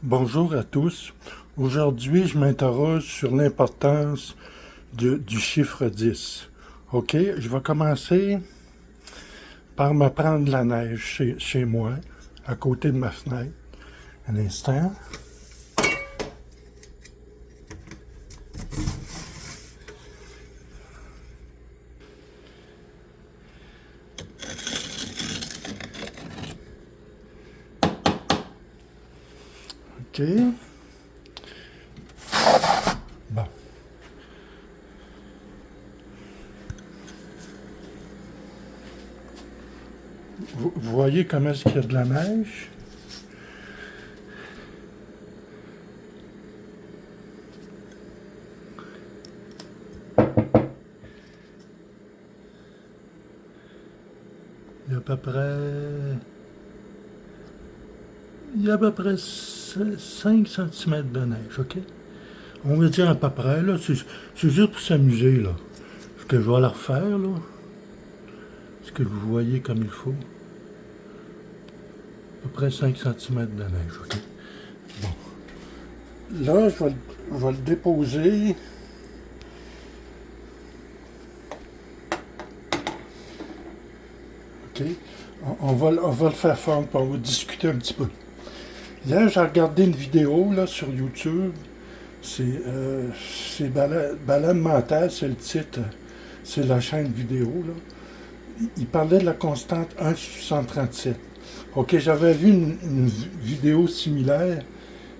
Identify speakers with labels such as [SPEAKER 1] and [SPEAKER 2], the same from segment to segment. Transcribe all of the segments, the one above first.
[SPEAKER 1] Bonjour à tous. Aujourd'hui, je m'interroge sur l'importance du chiffre 10. OK, je vais commencer par me prendre la neige chez moi, à côté de ma fenêtre. Un instant. OK. Bon. Vous voyez comment est-ce qu'il y a de la neige? Il y a à peu près... Il y a à peu près 5 cm de neige, OK? On va dire à peu près, là. C'est juste pour s'amuser, là. Ce que je vais la refaire, là. Est-ce que vous voyez comme il faut? À peu près 5 cm de neige, OK? Bon. Là, je vais le déposer. OK? On va le faire fondre, puis on va discuter un petit peu. Hier, j'ai regardé une vidéo là, sur YouTube. C'est Balade mentale, c'est le titre. C'est la chaîne vidéo. Là. Il parlait de la constante 1/637. OK, j'avais vu une vidéo similaire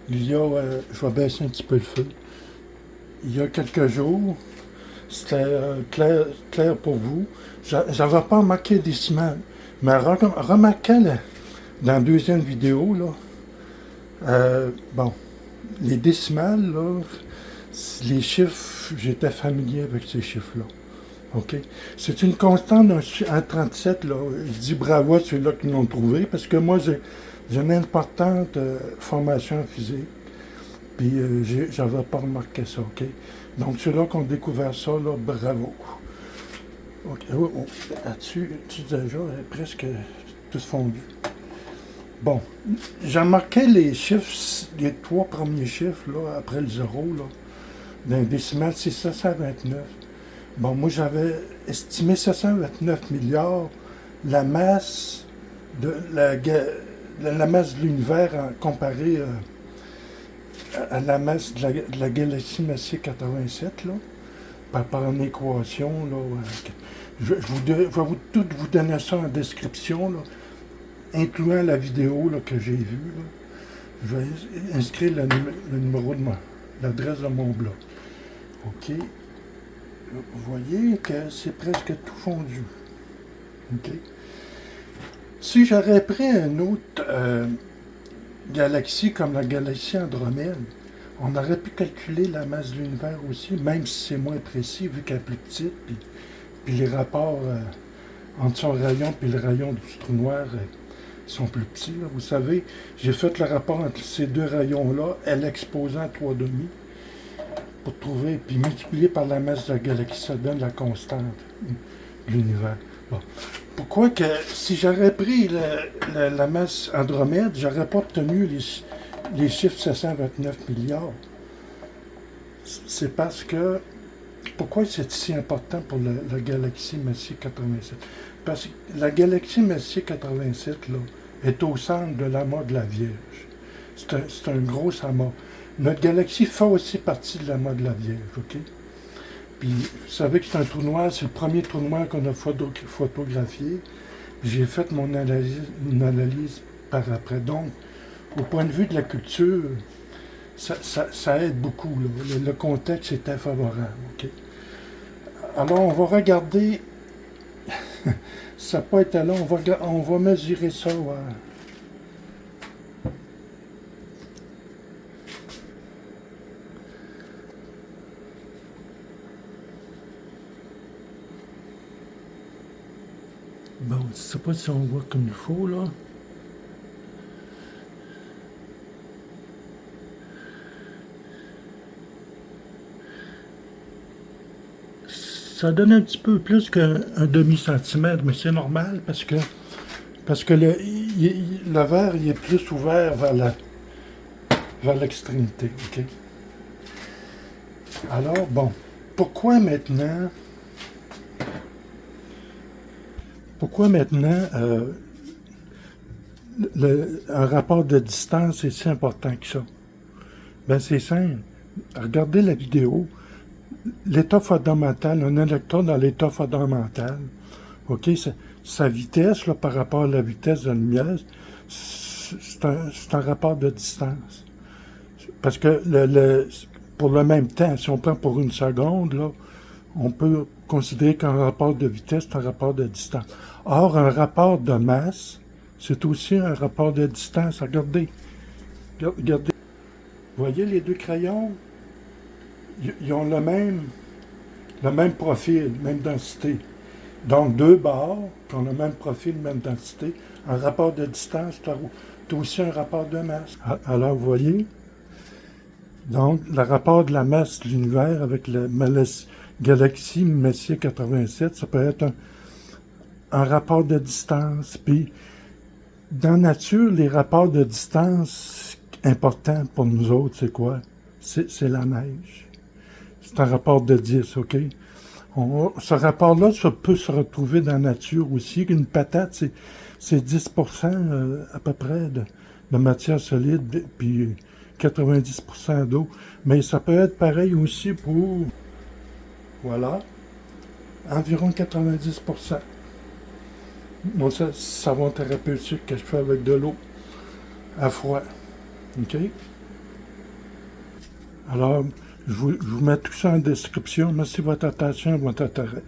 [SPEAKER 1] il y a... je vais baisser un petit peu le feu. Il y a quelques jours. C'était clair pour vous. J'avais pas remarqué des décimales. Mais remarquez dans la deuxième vidéo, là, bon, les décimales, là, les chiffres, j'étais familier avec ces chiffres-là. OK? C'est une constante en 37, là. Je dis bravo à ceux-là qui l'ont trouvé, parce que moi, j'ai une importante formation en physique, puis j'avais pas remarqué ça, OK? Donc, ceux-là qui ont découvert ça, là, bravo. OK, là-dessus, déjà, elle est presque tout fondu. Bon, j'ai marqué les chiffres, les 3 premiers chiffres, là, après le 0, là, d'un décimal, c'est 729. Bon, moi, j'avais estimé 729 milliards la masse de la masse de l'univers comparée à la masse de la galaxie Messier 87, là, par une équation, là. Je vais tout vous donner ça en description, là, incluant la vidéo là, que j'ai vue. Là. Je vais inscrire le numéro de l'adresse de mon blog. OK. Vous voyez que c'est presque tout fondu. OK. Si j'aurais pris une autre galaxie comme la galaxie Andromède, on aurait pu calculer la masse de l'univers aussi, même si c'est moins précis vu qu'elle est plus petite, puis les rapports entre son rayon et le rayon du trou noir sont plus petits. Là. Vous savez, j'ai fait le rapport entre ces deux rayons-là, L exposant 3,5, pour trouver, puis multiplier par la masse de la galaxie, ça donne la constante de l'univers. Bon. Pourquoi que si j'aurais pris la masse Andromède, j'aurais pas obtenu les chiffres 729 milliards? C'est parce que... Pourquoi c'est si important pour la galaxie Messier 87? Parce que la galaxie Messier 87 là, est au centre de l'amas de la Vierge. C'est un gros amas. Notre galaxie fait aussi partie de l'amas de la Vierge, OK? Puis, vous savez que c'est un trou noir, c'est le premier trou noir qu'on a photographié. J'ai fait mon analyse par après. Donc, au point de vue de la culture, ça aide beaucoup. Là. Le contexte était favorable, OK? Alors, on va regarder... ça n'a pas été long, on va mesurer ça. Ouais. Bon, je ne sais pas si on voit comme il faut, là. Ça donne un petit peu plus qu'un demi-centimètre, mais c'est normal parce que le verre il est plus ouvert vers vers l'extrémité. OK? Alors, bon, pourquoi maintenant un rapport de distance est si important que ça? Ben c'est simple. Regardez la vidéo. L'état fondamental, un électron dans l'état fondamental, OK, sa vitesse là, par rapport à la vitesse de la lumière, c'est un rapport de distance. Parce que pour le même temps, si on prend pour une seconde, là, on peut considérer qu'un rapport de vitesse est un rapport de distance. Or, un rapport de masse, c'est aussi un rapport de distance. Regardez. Regardez. Vous voyez les deux crayons? Ils ont le même profil, même densité. Donc, deux barres qui ont le même profil, même densité. Un rapport de distance, c'est aussi un rapport de masse. Alors, vous voyez? Donc, le rapport de la masse de l'univers avec la galaxie Messier 87, ça peut être un rapport de distance. Puis, dans la nature, les rapports de distance importants pour nous autres, c'est quoi? C'est la neige. C'est un rapport de 10, OK? Ce rapport-là peut se retrouver dans la nature aussi. Une patate, c'est 10% à peu près de matière solide, puis 90% d'eau. Mais ça peut être pareil aussi pour, voilà, environ 90%. Moi, c'est savon thérapeutique que je fais avec de l'eau à froid. OK? Alors, je vous mets tout ça en description. Merci de votre attention et votre intérêt.